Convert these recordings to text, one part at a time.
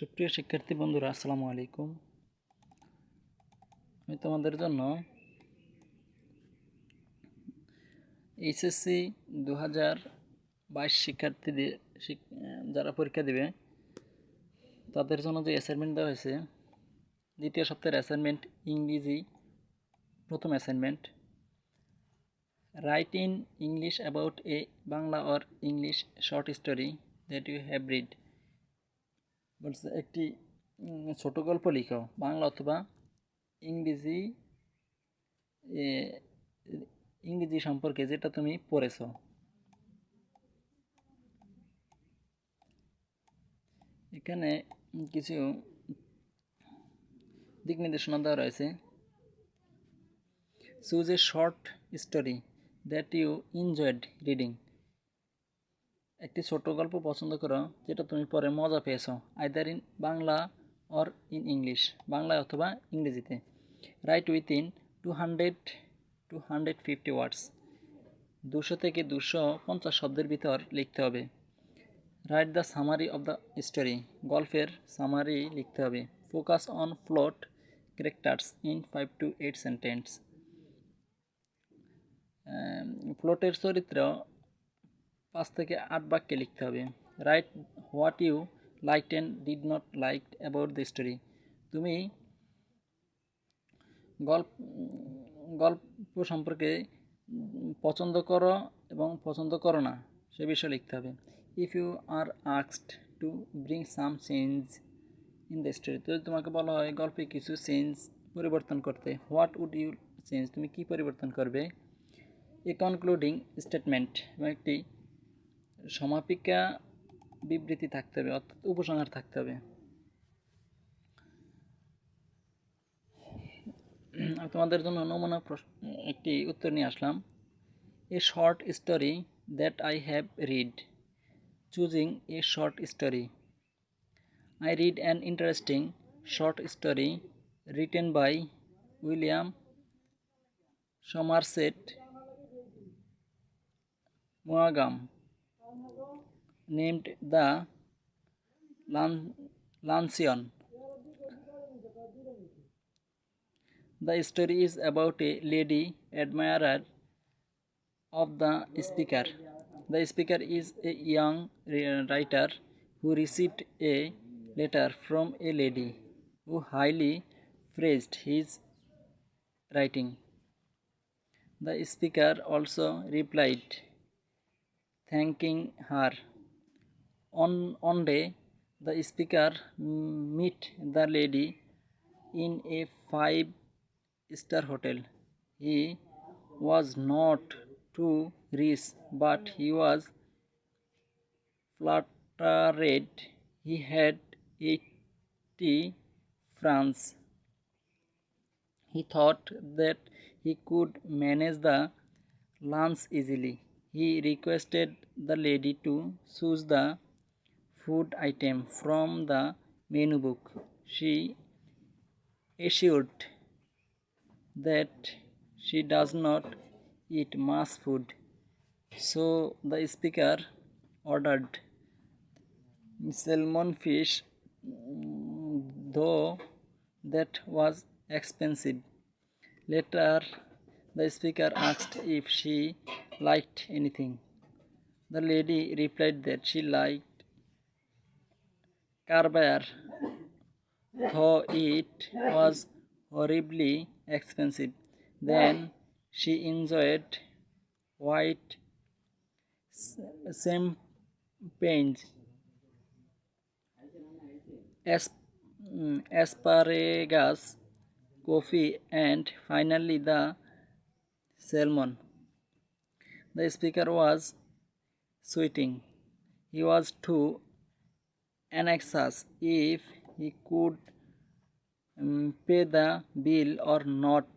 সুপ্রিয় শিক্ষার্থী বন্ধুরা, আসসালামু আলাইকুম। আমি তোমাদের জন্য এইচএসসি 2022 শিক্ষার্থীদের যারা পরীক্ষা দিবে তাদের জন্য যে অ্যাসাইনমেন্ট দেওয়া হয়েছে, দ্বিতীয় সপ্তাহের অ্যাসাইনমেন্ট ইংরেজি প্রথম assignment, write in English about a Bangla or English short story that you have read. বলছে একটি ছোট গল্প লিখো বাংলা অথবা ইংরেজি ইংরেজি সম্পর্কে যেটা তুমি পড়েছো। এখানে কিছু দিক নির্দেশনা দেওয়া রয়েছে। Choose a short story that you enjoyed reading. একটি ছোট গল্প পছন্দ করো যেটা তুমি পড়ে মজা পেয়েছো, either in Bangla or in English, বাংলায় অথবা ইংরেজিতে। রাইট উইথিন 200-250 ওয়ার্ডস, 200 থেকে 250 শব্দের ভিতর লিখতে হবে। Write the summary of the story, গল্পের সামারি লিখতে হবে। Focus on plot characters in 5 to 8 sentence. প্লটের চরিত্র 5 থেকে 8 বাক্যে লিখতে হবে। Write what you liked and did not like about the story, তুমি গল্প সম্পর্কে পছন্দ করো এবং পছন্দ করো না সে বিষয়ে লিখতে হবে। If you are asked to bring some change in the story, তো তোমাকে বলা হয় গল্পে কিছু চেঞ্জ পরিবর্তন করতে, হোয়াট উড ইউ চেঞ্জ, তুমি কি পরিবর্তন করবে। এ কনক্লুডিং স্টেটমেন্ট, এবং একটি সমাপিকা বিবৃতি থাকতে হবে, অর্থাৎ উপসংহার থাকতে হবে। তোমাদের জন্য নমুনা একটি উত্তর নিয়ে আসলাম। A short story that I have read. Choosing a short story, I read an interesting short story written by William Somerset Maugham named The Lancion. The story is about a lady admirer of the speaker. The speaker is a young writer who received a letter from a lady who highly praised his writing. The speaker also replied, thanking her. On day, the speaker met the lady in a 5-star hotel. He was not too rich, but he was flattered. He had 80 francs. He thought that he could manage the lunch easily. He requested the lady to choose the food item from the menu book. She assured that she does not eat much food, so the speaker ordered salmon fish, though that was expensive. Later, the speaker asked if she liked anything. The lady replied that she liked caviar, though it was horribly expensive. Then she enjoyed white champagne, asparagus, coffee, and finally the salmon. The speaker was sweating. He was too anxious if he could pay the bill or not.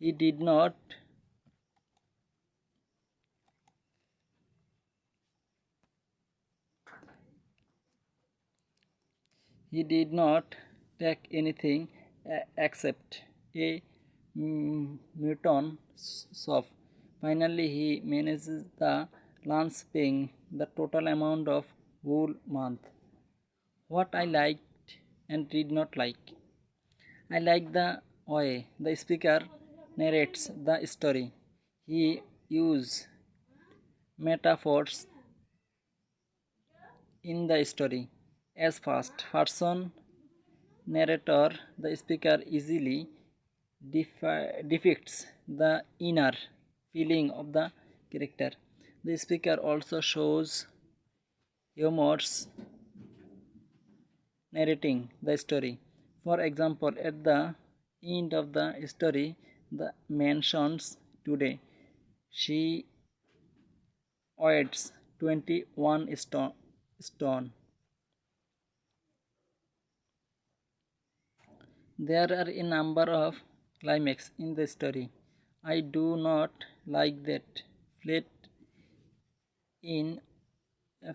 He did not take anything except a mutton soup. Finally, he manages the lunch, paying the total amount of whole month. What I liked and did not like. I like the way the speaker narrates the story. He uses metaphors in the story. As first person narrator, the speaker easily depicts the inner feeling of the character. The speaker also shows humors narrating the story. For example, at the end of the story, the mentions today she weighs 21 stone. There are a number of climax in the story. I do not like that flat in a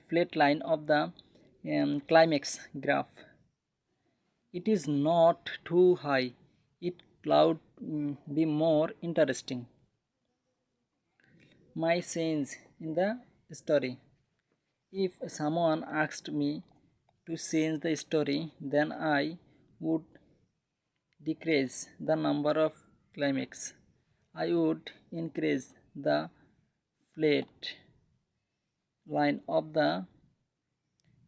flat line of the climax graph. It is not too high. It could be more interesting. My scenes in the story. If someone asked me to change the story, then I would decrease the number of climax. I would increase the flat line of the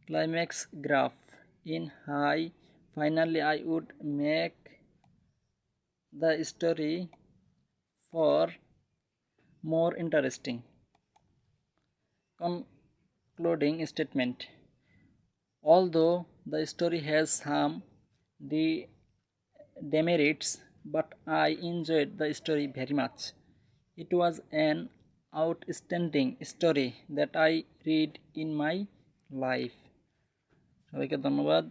climax graph in high. Finally, I would make the story for more interesting. Concluding statement. Although the story has some de- demerits, but I enjoyed the story very much. It was an outstanding story that I read in my life. সবাইকে ধন্যবাদ।